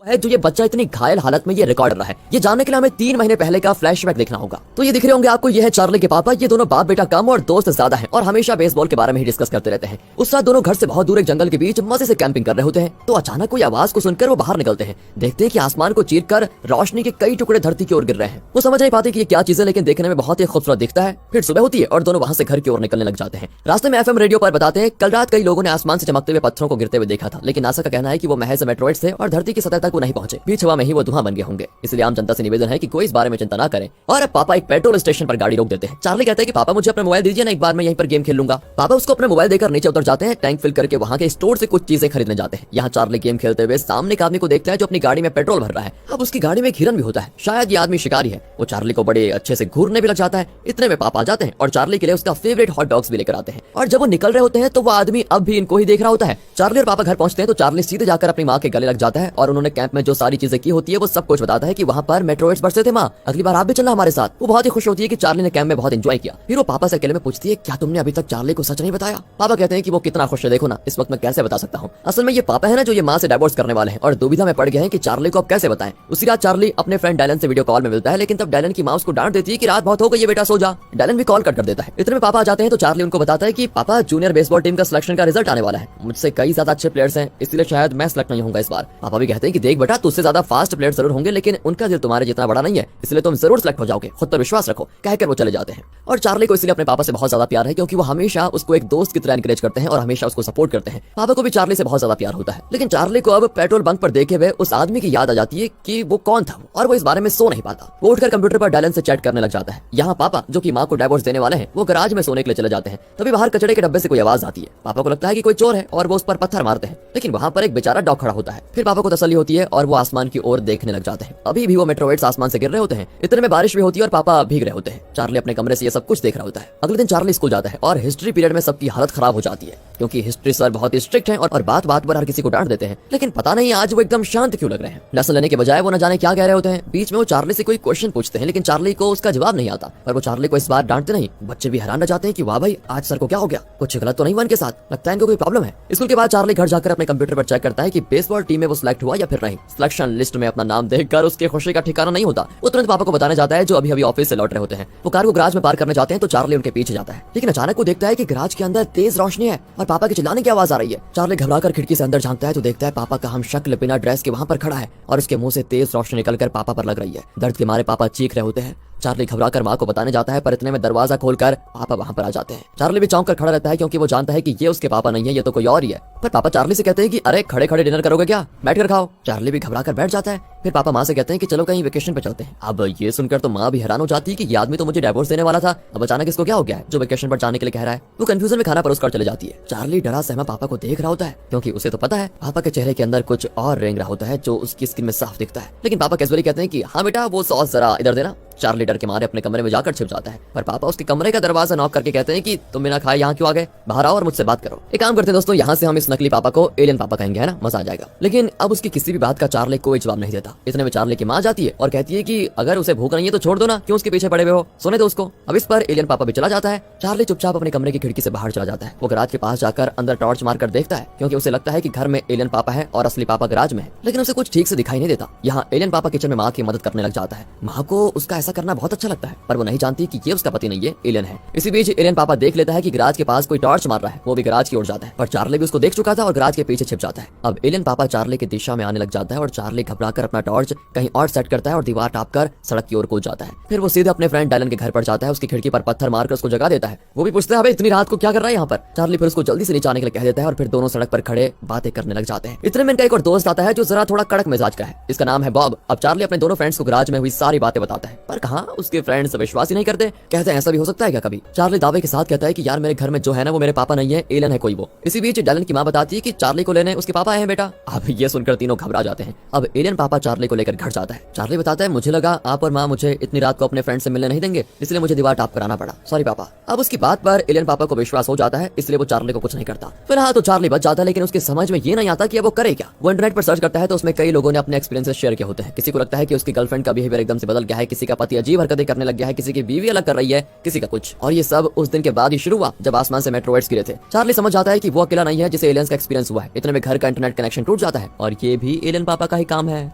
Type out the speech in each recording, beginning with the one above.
है जो ये बच्चा इतनी घायल हालत में ये रिकॉर्ड कर रहा है। ये जानने के लिए हमें 3 महीने पहले का फ्लैशबैक देखना होगा। तो ये दिख रहे होंगे आपको, ये है चार्ली के पापा। ये दोनों बाप बेटा कम और दोस्त ज्यादा हैं और हमेशा बेसबॉल के बारे में ही डिस्कस करते रहते हैं। उस रात दोनों घर से बहुत दूर एक जंगल के बीच मजे से कैंपिंग कर रहे होते हैं। तो अचानक कोई आवाज को सुनकर वो बाहर निकलते हैं। देखते हैं कि आसमान को चीरकर रोशनी के कई टुकड़े धरती की ओर गिर रहे हैं। वो समझ नहीं पाते कि ये क्या चीज है, लेकिन देखने में बहुत ही खूबसूरत दिखता है। फिर सुबह होती है और दोनों वहां से घर की ओर निकलने लग जाते हैं। रास्ते में FM रेडियो पर बताते हैं, कल रात कई लोगों ने आसमान से चमकते हुए पत्थरों को गिरते हुए देखा था, लेकिन नासा का कहना है कि वो महज मेट्रोइड्स थे और धरती की सतह तक वो नहीं पहुंचे। बीच हवा में ही वो धुआं बन गए होंगे। इसलिए आम जनता से निवेदन है कि कोई इस बारे में चिंता ना करें। और अब पापा एक पेट्रोल स्टेशन पर गाड़ी रोक देते हैं। चार्ली कहता है कि पापा मुझे अपना मोबाइल दीजिए ना, एक बार मैं यहीं पर गेम खेल लूंगा। पापा उसको अपना मोबाइल देकर नीचे उतर जाते हैं। टैंक फिल करके वहां के स्टोर से कुछ चीजें खरीदने जाते हैं। यहाँ चार्ली गेम खेलते हुए सामने एक आदमी को देखता है जो अपनी गाड़ी में पेट्रोल भर रहा है। अब उसकी गाड़ी में एक हिरन भी होता है। शायद ये आदमी शिकारी है। वो चार्ली को बड़े अच्छे से घूरने भी लग जाता है। इतने में पापा आ जाते हैं और चार्ली के लिए उसका फेवरेट हॉट डॉग्स भी लेकर आते हैं। और जब वो निकल रहे होते हैं तो वो आदमी अब भी इनको ही देख रहा होता है। चार्ली और पापा घर पहुंचते हैं तो चार्ली सीधे जाकर अपनी माँ के गले लग जाता है और उन्होंने कैंप में जो सारी चीजें की होती है वो सब कुछ बताता है कि वहाँ पर मेट्रोइड्स बरसे थे। माँ, अगली बार आप भी चलना हमारे साथ। वो बहुत ही खुश होती है कि चार्ली ने कैंप में बहुत एंजॉय किया। फिर वो पापा से अकेले में पूछती है, क्या तुमने अभी तक चार्ली को सच नहीं बताया? पापा कहते हैं कि वो कितना खुश है, देखो ना, इस वक्त मैं कैसे बता सकता हूँ। असल में ये पापा है ना जो ये माँ से डाइवोर्स करने वाले हैं और दुविधा में पड़ गए हैं कि चार्ली को अब कैसे बताएं। उसी रात चार्ली अपने फ्रेंड डायलन से वीडियो कॉल में मिलता है, लेकिन तब डायलन की माँ उसको डांट देती है कि रात बहुत हो गई है बेटा, सो जा। डायलन भी कॉल कट कर देता है। इतने में पापा आ जाते हैं तो चार्ली उनको बताता है कि पापा, जूनियर बेसबॉल टीम का सिलेक्शन का रिजल्ट आने वाला है। मुझसे कई ज्यादा अच्छे प्लेयर्स हैं, इसलिए शायद मैं सिलेक्ट नहीं होऊंगा इस बार। पापा भी कहते हैं कि देख बेटा, तुझसे ज्यादा फास्ट प्लेयर जरूर होंगे, लेकिन उनका दिल तुम्हारे जितना बड़ा नहीं है, इसलिए तुम जरूर सिलेक्ट हो जाओगे, खुद पर विश्वास रखो। कहकर वो चले जाते हैं। और चार्ली को इसलिए अपने पापा से बहुत ज्यादा प्यार है क्योंकि वो हमेशा उसको एक दोस्त की तरह एनकरेज करते हैं और हमेशा उसको सपोर्ट करते हैं। पापा को भी चार्ली से बहुत ज्यादा प्यार होता है। लेकिन चार्ली को अब पेट्रोल बंक पर देखे हुए उस आदमी की याद आ जाती है कि वो कौन था और वो इस बारे में सो नहीं पाता। वो उठकर कंप्यूटर पर डायलन से चैट करने लग जाता है। यहाँ पापा, जो कि माँ को डाइवोर्स देने वाले हैं, वो गराज में सोने के लिए चले जाते हैं। तभी बाहर कचड़े के डब्बे से कोई आवाज आती है। पापा को लगता है कि कोई चोर है और वो उस पर पत्थर मारते हैं, लेकिन वहाँ पर एक बेचारा डॉग खड़ा होता है। फिर पापा को तसल्ली होती है और वो आसमान की ओर देखने लग जाते हैं। अभी भी वो मेट्रोइड्स आसमान से गिर रहे होते हैं। इतने में बारिश भी होती है और पापा भीग रहे होते हैं। चार्ली अपने कमरे से ये सब कुछ देख रहा होता है। अगले दिन चार्ली स्कूल जाता है और हिस्ट्री पीरियड में सबकी हालत खराब हो जाती है क्योंकि हिस्ट्री सर बहुत ही स्ट्रिक्ट हैं और बात बात पर हर किसी को डांट देते हैं। लेकिन पता नहीं आज वो एकदम शांत क्यों लग रहे हैं। लेसन लेने के बजाय वो न जाने क्या कह रहे होते हैं। बीच में वो चार्ली से कोई क्वेश्चन पूछते हैं, लेकिन चार्ली को उसका जवाब नहीं आता। पर वो चार्ली को इस बार डांटते नहीं। बच्चे भी हैरान रह जाते हैं कि वाह भाई, आज सर को क्या हो गया, कुछ गलत तो नहीं हुआ इनके साथ, लगता है इनको कोई प्रॉब्लम है। स्कूल के बाद चार्ली घर जाकर अपने कंप्यूटर पर चेक करता है कि बेसबॉल टीम में वो सिलेक्ट हुआ या फिर नहीं। सिलेक्शन लिस्ट में अपना नाम देखकर उसके खुशी का ठिकाना नहीं होता। वो तुरंत पापा को बताने जाता है जो अभी अभी ऑफिस से लौट रहे होते हैं। वो कार को गराज में पार्क करने जाते हैं तो चार्ली उनके पीछे जाता है, लेकिन अचानक वो देखता है कि गराज के अंदर तेज रोशनी है और पापा के चिल्लाने की आवाज आ रही है। चार्ली घबराकर खिड़की से अंदर झांकता है तो देखता है पापा का हम शक्ल बिना ड्रेस के वहाँ पर खड़ा है और उसके मुंह से तेज रोशनी निकलकर पापा पर लग रही है। दर्द के मारे पापा चीख रहे होते हैं। चार्ली घबराकर माँ को बताने जाता है, पर इतने में दरवाजा खोलकर पापा वहाँ पर आ जाते हैं। चार्ली भी चौंक कर खड़ा रहता है क्योंकि वो जानता है कि ये उसके पापा नहीं है, ये तो कोई और ही है। पर पापा चार्ली से कहते हैं कि अरे खड़े खड़े डिनर करोगे क्या, बैठ कर खाओ। चार्ली भी घबरा कर बैठ जाता है। फिर पापा माँ से कहते हैं कि चलो कहीं वेकेशन पे चलते हैं। अब ये सुनकर तो माँ भी हैरान हो जाती है कि ये आदमी तो मुझे डाइवोर्स देने वाला था, अब अचानक इसको क्या हो गया है जो वेकेशन पर जाने के लिए कह रहा है। वो कंफ्यूजन में खाना परोसकर चले जाती है। चार्ली डरा सहमा पापा को देख रहा होता है क्योंकि उसे तो पता है पापा के चेहरे के अंदर कुछ और रेंग रहा होता है जो उसकी स्किन में साफ दिखता है। लेकिन पापा कैजुअली कहते हैं कि हाँ बेटा, वो सॉस जरा इधर देना। चार्ली डर के मारे अपने कमरे में जाकर छिप जाता है, पर पापा उसके कमरे का दरवाजा नॉक करके कहते हैं कि तुम बिना खाए यहाँ क्यों आ गए, बाहर आओ और मुझसे बात करो। एक काम करते हैं दोस्तों, यहाँ से हम इस नकली पापा को एलियन पापा कहेंगे, है ना, मजा आ जाएगा। लेकिन अब उसकी किसी भी बात का चार्ली कोई जवाब नहीं देता। इतने में चार्ली की माँ जाती है और कहती है कि अगर उसे भूख नहीं है तो छोड़ दो ना, क्यों उसके पीछे पड़े हुए हो, सोने दो उसको। अब इस पर एलियन पापा भी चला जाता है। चार्ली चुपचाप अपने कमरे की खिड़की से बाहर चला जाता है। वो गराज के पास जाकर अंदर टॉर्च मारकर देखता है क्योंकि उसे लगता है कि घर में एलियन पापा है और असली पापा गराज में है, लेकिन उसे कुछ ठीक से दिखाई नहीं देता। यहाँ एलियन पापा किचन में माँ की मदद करने लग जाता है। माँ को उसका ऐसा करना बहुत अच्छा लगता है, पर वो नहीं जानती कि ये उसका पति नहीं है, एलियन है। इसी बीच एलियन पापा देख लेता है कि गराज के पास कोई टॉर्च मार रहा है। वो भी गराज की ओर जाता है, पर चार्ली भी उसको देख चुका था और गराज के पीछे छिप जाता है। अब एलियन पापा चार्ली की दिशा में आने लग जाता है और चार्ली घबराकर अपना टॉर्च कहीं और सेट करता है और दीवार टापकर सड़क की ओर कूद जाता है। फिर वो सीधे अपने फ्रेंड डायलन के घर पर जाता है, उसकी खिड़की पर पत्थर मारकर उसको जगा देता है। वो भी पूछता है, अबे इतनी रात को क्या कर रहा है यहाँ पर। चार्ली फिर उसको जल्दी से नीचे आने के लिए कह देता है और फिर दोनों सड़क पर खड़े बातें करने लग जाते हैं। इतने में इनका एक और दोस्त आता है जो जरा थोड़ा कड़क मिजाज का है। इसका नाम है बॉब। अब चार्ली अपने दोनों फ्रेंड्स को गराज में हुई सारी बातें बताता है, पर कहाँ उसके फ्रेंड्स विश्वास ही नहीं करते। कहते हैं ऐसा भी हो सकता है क्या कभी। चार्ली दावे के साथ कहता है कि यार मेरे घर में जो है ना वो मेरे पापा नहीं है, एलियन है कोई वो। इसी बीच डायलन की माँ बताती है कि चार्ली को लेने उसके पापा आए हैं बेटा। अब ये सुनकर तीनों घबरा जाते हैं। अब एलियन पापा चार्ली को लेकर घर जाता है। चार्ली बताता है मुझे लगा आप और माँ मुझे इतनी रात को अपने फ्रेंड से मिलने नहीं देंगे, इसलिए मुझे दीवार टॉप कराना पड़ा, सॉरी पापा। अब उसकी बात पर एलियन पापा को विश्वास हो जाता है, इसलिए वो चार्ली को कुछ नहीं करता। फिलहाल तो चार्ली बच जाता है, लेकिन उसकी समझ में ये नहीं आता कि वो करे क्या। वो इंटरनेट पर सर्च करता है तो उसमें कई लोगों ने अपने एक्सपीरियंसेस शेयर किए होते हैं। किसी को लगता है कि उसकी गर्लफ्रेंड का बिहेवियर एकदम से बदल गया है, किसी का पति अजीब हरकतें करने लग गया है, किसी की बीवी अलग कर रही है, किसी का कुछ। और ये सब उस दिन के बाद ही शुरू हुआ जब आसमान से मेट्रोइड्स गिरे थे। चार्ली समझ जाता है कि वो अकेला नहीं है जिसे एलियंस का एक्सपीरियंस हुआ है। इतने में घर का इंटरनेट कनेक्शन टूट जाता है और ये भी एलियन पापा का ही काम है।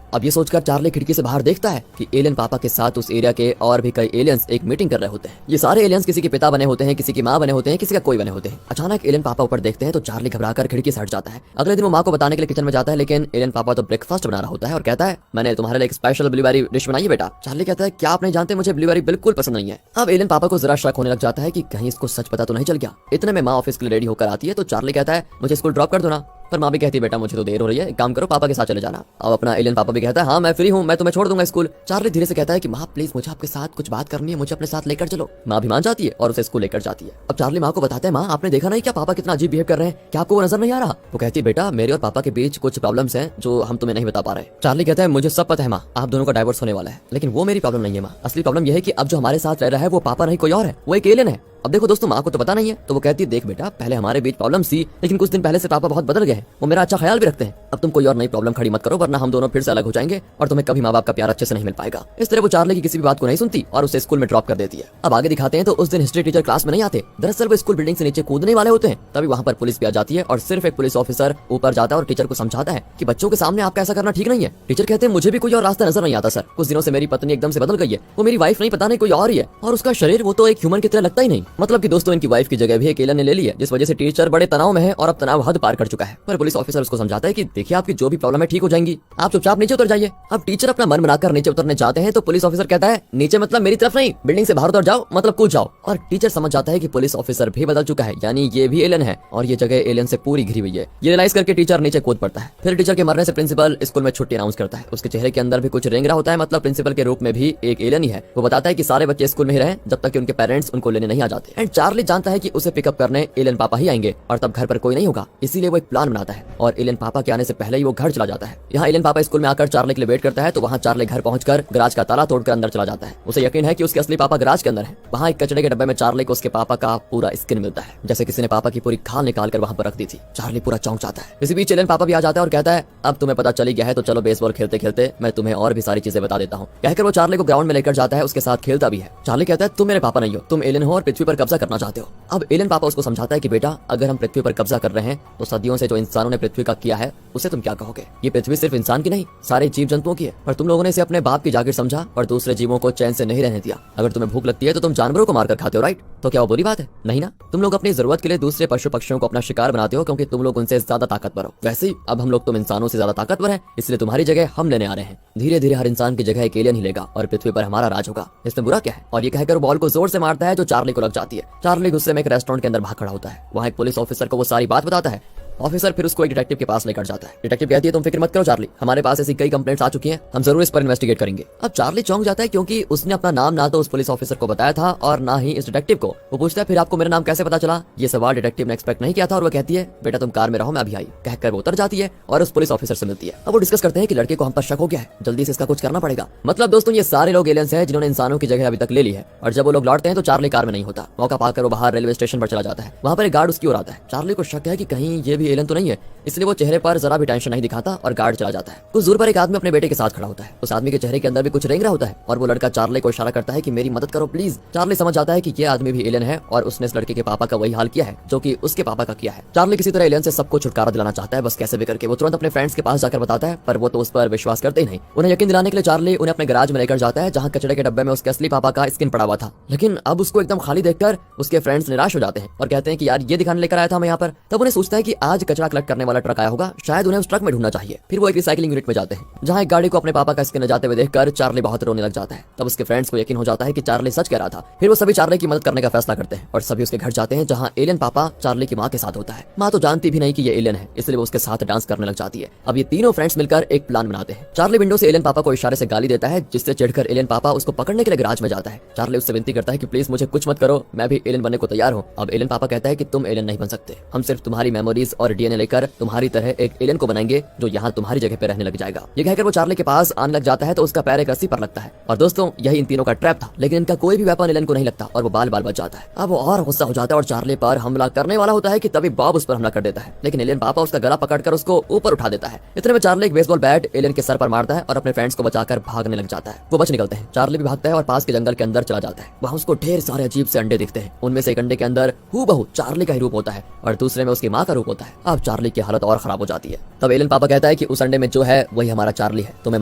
अब ये सोचकर चार्ली खिड़की से बाहर देखता है कि एलियन पापा के साथ उस एरिया के और भी कई एलियंस एक मीटिंग कर रहे होते हैं। ये सारे एलियंस किसी के पिता बने होते हैं, किसी की माँ बने होते हैं, किसी का कोई बने होते हैं। अचानक एलियन पापा ऊपर देखते हैं तो चार्ली घबराकर खिड़की से हट जाता है। अगले दिन वो माँ को बताने के लिए किचन में जाता है, लेकिन एलियन पापा तो ब्रेकफास्ट बना रहा होता है और कहता है मैंने तुम्हारे लिए एक स्पेशल ब्लूबेरी डिश बनाई है बेटा। चार्ली कहता है क्या आप नहीं जानते, मुझे ब्लूबेरी बिल्कुल पसंद नहीं है। अब एलियन पापा को जरा शक होने लग जाता है कि कहीं इसको सच पता तो नहीं चल गया। इतने में माँ ऑफिस के लिए रेडी होकर आती है तो चार्ली कहता है मुझे स्कूल ड्रॉप कर दो ना। पर माँ भी कहती है बेटा मुझे तो देर हो रही है, एक काम करो पापा के साथ चले जाना। अब अपना एलियन पापा भी कहता है हाँ मैं फ्री हूँ, मैं तुम्हें छोड़ दूंगा स्कूल। चार्ली धीरे से कहता है कि माँ प्लीज मुझे आपके साथ कुछ बात करनी है, मुझे अपने साथ लेकर चलो। माँ भी मान जाती है और उसे स्कूल लेकर जाती है। अब चार्ली माँ को बताता है माँ आपने देखा नहीं क्या पापा कितना अजीब बिहेव कर रहे हैं, क्या आपको वो नजर नहीं आ रहा। वो कहती है बेटा मेरे और पापा के बीच कुछ प्रॉब्लम्स हैं जो हम तुम्हें नहीं बता पा रहे। चार्ली कहता है मुझे सब पता है माँ, आप दोनों का डाइवोर्स होने वाला है, लेकिन वो मेरी प्रॉब्लम नहीं है माँ। असली प्रॉब्लम यह है कि अब जो हमारे साथ रह रहा है वो पापा नहीं कोई और है, वो एक एलियन है। अब देखो दोस्तों माँ को तो पता नहीं है, तो वो कहती है देख बेटा पहले हमारे बीच प्रॉब्लम थी, लेकिन कुछ दिन पहले से पापा बहुत बदल गए हैं, वो मेरा अच्छा ख्याल भी रखते हैं। अब तुम कोई और नई प्रॉब्लम खड़ी मत करो वरना हम दोनों फिर से अलग हो जाएंगे और तुम्हें कभी माँ बाप का प्यार अच्छे से नहीं मिल पाएगा। इस तरह वो चार्ली की किसी भी बात को नहीं सुनती और उसे स्कूल में ड्रॉप कर देती है। अब आगे दिखाते हैं तो उस दिन हिस्ट्री टीचर क्लास में नहीं आते। दरअसल वो स्कूल बिल्डिंग से नीचे कूदने वाले होते हैं, तभी वहाँ पर पुलिस भी आ जाती है और सिर्फ एक पुलिस ऑफिसर ऊपर जाता है और टीचर को समझाता है कि बच्चों के सामने आपका ऐसा करना ठीक नहीं है। टीचर कहते हैं मुझे भी कोई और रास्ता नजर नहीं आता सर, कुछ दिनों से मेरी पत्नी एकदम से बदल गई है, वो मेरी वाइफ नहीं पता नहीं कोई और ही है, और उसका शरीर वो तो एक ह्यूमन की तरह लगता ही नहीं। मतलब कि दोस्तों इनकी वाइफ की जगह भी एक एलियन ने ले ली है, जिस वजह से टीचर बड़े तनाव में है और अब तनाव हद पार कर चुका है। पर पुलिस ऑफिसर उसको समझाता है कि देखिए आपकी जो भी प्रॉब्लम है ठीक हो जाएंगी, आप चुपचाप नीचे उतर जाइए। अब टीचर अपना मन बनाकर नीचे उतरने जाते हैं तो पुलिस ऑफिसर कहता है नीचे मतलब मेरी तरफ नहीं, बिल्डिंग से बाहर उतर जाओ मतलब कूद जाओ। और टीचर समझ जाता है कि पुलिस ऑफिसर भी बदल चुका है, यानी ये भी एलियन है और ये जगह एलियन से पूरी घिरी हुई है। ये रियलाइज करके टीचर नीचे कूद पड़ता है। फिर टीचर के मरने से प्रिंसिपल स्कूल में छुट्टी अनाउंस करता है। उसके चेहरे के अंदर भी कुछ रेंगरा होता है, मतलब प्रिंसिपल के रूप में भी एक एलियन ही है। वो बताता है कि सारे बच्चे स्कूल में ही रहें जब तक कि उनके पेरेंट्स उनको लेने नहीं आ जाते। एंड चार्ली जानता है कि उसे पिकअप करने एलियन पापा ही आएंगे और तब घर पर कोई नहीं होगा, इसीलिए वो एक प्लान बनाता है और एलियन पापा के आने से पहले ही वो घर चला जाता है। यहाँ एलियन पापा स्कूल में आकर चार्ली के लिए वेट करता है तो वहाँ चार्ली घर पहुंचकर गराज का ताला तोड़कर अंदर चला जाता है। उसे यकीन है कि उसके असली पापा गराज के अंदर है। वहाँ एक कचड़े के डब्बे में चार्ली को उसके पापा का पूरा स्किन मिलता है, जैसे किसी ने पापा की पूरी खाल निकाल कर वहाँ पर रख दी थी। चार्ली पूरा चौंक जाता है। इसी बीच एलियन पापा भी आ जाता है और कहता है अब तुम्हें पता चली गया है तो चलो बेसबॉल खेलते खेलते मैं तुम्हें और भी सारी चीजें बता देता हूँ। कहकर वो चार्ली को ग्राउंड में लेकर जाता है, उसके साथ खेलता भी है। चार्ली कहता है तुम मेरे पापा नहीं हो, तुम एलियन हो और पृथ्वी पर कब्जा करना चाहते हो। अब एलियन पापा उसको समझाता है कि बेटा अगर हम पृथ्वी पर कब्जा कर रहे हैं तो सदियों से जो इंसानों ने पृथ्वी का किया है उसे तुम क्या कहोगे। ये पृथ्वी सिर्फ इंसान की नहीं सारे जीव जंतुओं की है, पर तुम लोगों ने इसे अपने बाप की जागीर समझा और दूसरे जीवों को चैन से नहीं रहने दिया। अगर तुम्हें भूख लगती है तो तुम जानवरों को मारकर खाते हो, राइट? तो क्या वो बुरी बात है? नहीं ना। तुम लोग अपनी जरूरत के लिए दूसरे पशु पक्षियों को अपना शिकार बनाते हो क्योंकि तुम लोग उनसे ज्यादा ताकतवर हो। वैसे ही अब हम लोग तुम इंसानों से ज्यादा ताकतवर हैं, इसलिए तुम्हारी जगह हम लेने आ रहे हैं। धीरे धीरे हर इंसान की जगह एक एलियन ही लेगा और पृथ्वी पर हमारा राज होगा, इसमें बुरा क्या है? और ये कहकर बॉल को जोर से मारता है जो चार्ली को लग जाती है। चार्ली गुस्से में एक रेस्टोरेंट के अंदर भाग खड़ा होता है। वहाँ एक पुलिस ऑफिसर को वो सारी बात बताता है। ऑफिसर फिर उसको एक डिटेक्टिव के पास लेकर जाता है। डिटेक्टिव कहती है तुम फिक्र मत करो चार्ली, हमारे पास ऐसी कई कंप्लेंट्स आ चुकी हैं, हम जरूर इस पर इन्वेस्टिगेट करेंगे। अब चार्ली चौंक जाता है क्योंकि उसने अपना नाम ना तो उस पुलिस ऑफिसर को बताया था और ना ही इस डिटेक्टिव को। वो पूछता है फिर आपको मेरा नाम कैसे पता चला? ये सवाल डिटेक्टिव ने एक्सपेक्ट नहीं किया था और वो कहती है बेटा तुम कार में रहो मैं अभी आई। कहकर वो उतर जाती है और उस पुलिस ऑफिसर से मिलती है। अब वो डिस्कस करते हैं कि लड़के को हम पर शक हो गया है, जल्दी से इसका कुछ करना पड़ेगा। मतलब दोस्तों ये सारे लोग एलियंस हैं जिन्होंने इंसानों की जगह अभी तक ले ली है। और जब वो लोग लौटते हैं तो चार्ली कार में नहीं होता। मौका पाकर वो बाहर रेलवे स्टेशन पर चला जाता है। वहाँ पर एक गार्ड उसकी ओर आता है। चार्ली को शक है कि कहीं ये भी एलियन तो नहीं है, इसलिए वो चेहरे पर जरा भी टेंशन नहीं दिखाता और गार्ड चला जाता है। कुछ दूर पर एक आदमी अपने बेटे के साथ खड़ा होता है। उस आदमी के चेहरे के अंदर भी कुछ रेंगरा होता है और वो लड़का चार्ली को इशारा करता है कि मेरी मदद करो प्लीज। चार्ली समझ जाता है कि ये आदमी भी एलियन है और उसने इस लड़के के पापा का वही हाल किया है जो कि उसके पापा का किया है। चार्ली किसी तरह एलियन से सबको छुटकारा दिलाना चाहता है, बस कैसे भी करके। वो तुरंत अपने फ्रेंड्स के पास जाकर बताता है पर वो तो उस पर विश्वास करते ही नहीं। उन्हें यकीन दिलाने के लिए चार्ली उन्हें अपने गैराज में लेकर जाता है जहाँ कचड़े के डब्बे में उसके असली पापा का स्किन पड़ा हुआ था। लेकिन अब उसको एकदम खाली देखकर उसके फ्रेंड्स निराश हो जाते हैं और कहते हैं कि यार ये दिखाने लेकर आया था मैं यहाँ पर। तब उन्हें सोचता है कि आज कचरा कलेक्ट करने वाला ट्रक आया होगा, शायद उन्हें उस ट्रक में ढूंढना चाहिए। फिर वो एक रिसाइकलिंग यूनिट में जाते हैं जहाँ एक गाड़ी को अपने पापा का स्किन जाते हुए देखकर चार्ली बहुत रोने लग जाता है। तब उसके फ्रेंड्स को यकीन हो जाता है कि चार्ली सच कह रहा था। फिर वो सभी चार्ली की मदद करने का फैसला करते हैं और सभी उसके घर जाते हैं जहाँ एलियन पापा चार्ली की माँ के साथ होता है। माँ तो जानती भी नहीं कि ये एलियन है, इसलिए वो उसके साथ डांस करने लग जाती है। अब ये तीनों फ्रेंड्स मिलकर एक प्लान बनाते हैं। चार्ली विंडो से एलियन पापा को इशारे से गाली देता है जिससे चिढ़कर एलियन पापा उसको पकड़ने के लिए गैराज में जाता है। चार्ली उससे विनती करता है कि प्लीज मुझे कुछ मत करो, मैं भी एलियन बनने को तैयार हूँ। अब एलियन पापा कहता है कि तुम एलियन नहीं बन सकते, हम सिर्फ तुम्हारी मेमोरीज और डीएनए लेकर तुम्हारी तरह एक एलियन को बनाएंगे जो यहाँ तुम्हारी जगह पे रहने लग जाएगा। ये कहकर वो चार्ली के पास आने लग जाता है तो उसका पैर एक रस्सी पर लगता है। और दोस्तों यही इन तीनों का ट्रैप था, लेकिन इनका कोई भी वेपन एलियन को नहीं लगता और वो बाल बाल बच जाता है। अब वो और गुस्सा हो जाता है और चार्ली पर हमला करने वाला होता है कि तभी बॉब उस पर हमला कर देता है, लेकिन एलियन पापा उसका गला पकड़कर उसको ऊपर उठा देता है। इतने में चार्ली एक बेसबॉल बैट एलियन के सर पर मारता है और अपने फ्रेंड्स को बचाकर भागने लग जाता है। वो बच निकलते हैं। चार्ली भी भागता है और पास के जंगल के अंदर चला जाता है। वहाँ उसको ढेर सारे अजीब से अंडे दिखते हैं। उनमें से एक अंडे के अंदर हूबहू चार्ली का ही रूप होता है और दूसरे में उसकी माँ का रूप होता है। अब चार्ली की हालत और खराब हो जाती है। तब एलियन पापा कहता है कि उस अंडे में जो है वही हमारा चार्ली है। तुम्हें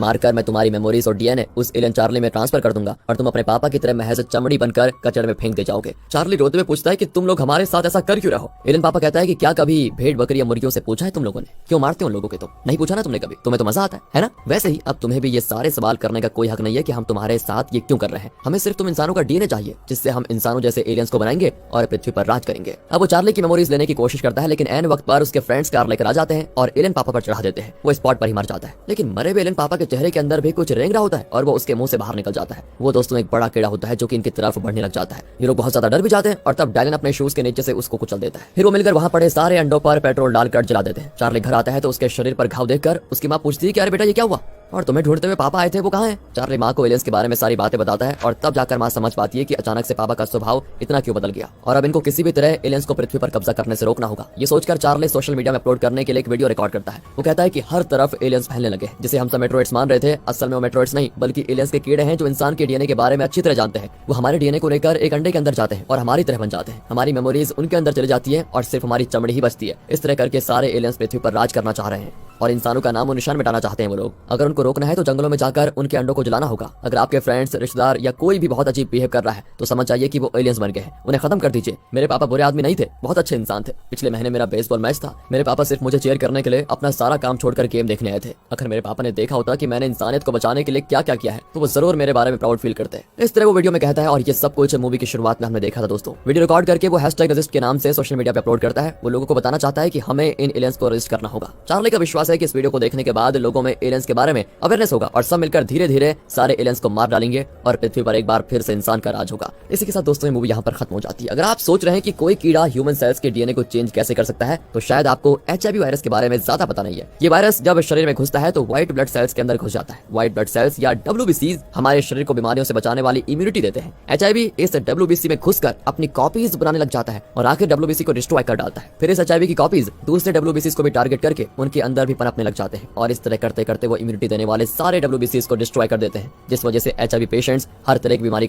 मारकर मैं तुम्हारी मेमोरीज और डीएनए उस एलियन चार्ली में ट्रांसफर कर दूंगा और तुम अपने पापा की तरह महज चमड़ी बनकर कचरे में फेंक दे जाओगे। चार्ली रोते हुए पूछता है कि तुम लोग हमारे साथ ऐसा कर क्यों रहो। एलियन पापा कहता है कि क्या कभी भेड़ बकरी या मुर्गियों से पूछा है तुम लोगों ने, क्यों मारते हो उन लोगों के? तुम नहीं पूछा ना तुमने कभी, तुम्हें तो मजा आता है ना? वैसे ही अब तुम्हें भी ये सारे सवाल करने का कोई हक नहीं है कि हम तुम्हारे साथ ये क्यों कर रहे हैं। हमें सिर्फ तुम इंसानों का डीएनए चाहिए जिससे हम इंसानों जैसे एलियंस को बनाएंगे और पृथ्वी पर राज करेंगे। अब वो चार्ली की मेमोरीज लेने की कोशिश करता है, लेकिन ऐन वक्त पर उसके फ्रेंड्स कार लेकर आ जाते हैं और एलियन पापा पर चढ़ा देते हैं। वो स्पॉट पर ही मर जाता है, लेकिन मरे हुए एलियन पापा के चेहरे के अंदर भी कुछ रेंग रहा होता है और वो उसके मुंह से बाहर निकल जाता है। वो दोस्तों एक बड़ा कीड़ा होता है जो कि इनकी तरफ बढ़ने लग जाता है। ये लोग बहुत ज्यादा डर भी जाते हैं और तब डायलन अपने शूज के नीचे से उसको कुचल देता है। फिर वो मिलकर वहां पड़े सारे अंडों पर पेट्रोल डालकर जला देते हैं। चार्ली घर आता है तो उसके शरीर पर घाव देखकर उसकी माँ पूछती है कि अरे बेटा ये क्या हुआ और तुम्हें ढूंढते हुए पापा आए थे, वो कहाँ हैं? चार्ली माँ को एलियंस के बारे में सारी बातें बताता है और तब जाकर माँ समझ पाती है कि अचानक से पापा का स्वभाव इतना क्यों बदल गया और अब इनको किसी भी तरह एलियंस को पृथ्वी पर कब्जा करने से रोकना होगा। ये सोचकर चार्ली सोशल मीडिया में अपलोड करने के लिए एक वीडियो रिकॉर्ड करता है। वो कहता है कि हर तरफ एलियंस फैलने लगे, जिसे हम सब मेट्रोइड्स मान रहे थे, असल में वो मेट्रोइड्स नहीं बल्कि एलियंस के कीड़े हैं जो इंसान के डीएनए के बारे में अच्छी तरह जानते हैं। वो हमारे डीएनए को लेकर एक अंडे के अंदर जाते हैं और हमारी तरह बन जाते हैं। हमारी मेमोरीज उनके अंदर चली जाती है और सिर्फ हमारी चमड़ी ही बचती है। इस तरह करके सारे एलियंस पृथ्वी पर राज करना चाह रहे हैं और इंसानों का नाम और निशान मिटाना चाहते हैं वो लोग। अगर उनको रोकना है तो जंगलों में जाकर उनके अंडों को जलाना होगा। अगर आपके फ्रेंड्स, रिश्तेदार या कोई भी बहुत अजीब बिहेव कर रहा है तो समझ जाइए कि वो एलियंस बन गए हैं। उन्हें खत्म कर दीजिए। मेरे पापा बुरे आदमी नहीं थे, बहुत अच्छे इंसान थे। पिछले महीने मेरा बेसबॉल मैच था। मेरे पापा सिर्फ मुझे चेयर करने के लिए अपना सारा काम छोड़कर गेम देखने आए थे। अगर मेरे पापा ने देखा होता कि मैंने इंसानियत को बचाने के लिए क्या क्या किया है तो वो जरूर मेरे बारे में प्राउड फील करते हैं। इस तरह वो वीडियो में कहता है और ये सब कुछ मूवी की शुरुआत में हमने देखा था दोस्तों। वीडियो रिकॉर्ड करके वो #रजिस्ट के नाम से सोशल मीडिया पे अपलोड करता है। वो लोगों को बताना चाहता है कि हमें इन एलियंस को रजिस्ट करना होगा। चार्ली का विश्वास है कि इस वीडियो को देखने के बाद लोगों में एलियंस के बारे में अवेयरनेस होगा और सब मिलकर धीरे धीरे सारे एलियंस को मार डालेंगे और पृथ्वी पर एक बार फिर से इंसान का राज होगा। इसी के साथ दोस्तों ये मूवी यहाँ पर खत्म हो जाती है। अगर आप सोच रहे हैं कि कोई कीड़ा ह्यूमन सेल्स के डीएनए को चेंज कैसे कर सकता है तो शायद आपको HIV वायरस के बारे में ज्यादा पता नहीं है। ये वायरस जब शरीर में घुसता है तो व्हाइट ब्लड सेल्स के अंदर घुस जाता है। व्हाइट ब्लड सेल्स या WBCs हमारे शरीर को बीमारियों से बचाने वाली इम्यूनिटी देते हैं। HIV इस WBC में घुसकर अपनी कॉपीज बनाने लग जाता है और आखिर WBC को डिस्ट्रॉय कर डालता है। फिर इस HIV की कॉपीज दूसरे WBCs को भी टारगेट करके उनके अंदर भी पनपने लग जाते हैं और इस तरह करते करते वो इम्यूनिटी देने वाले सारे WBCs को डिस्ट्रॉय कर देते हैं, जिस वजह से HIV पेशेंट्स हर तरह की बीमारी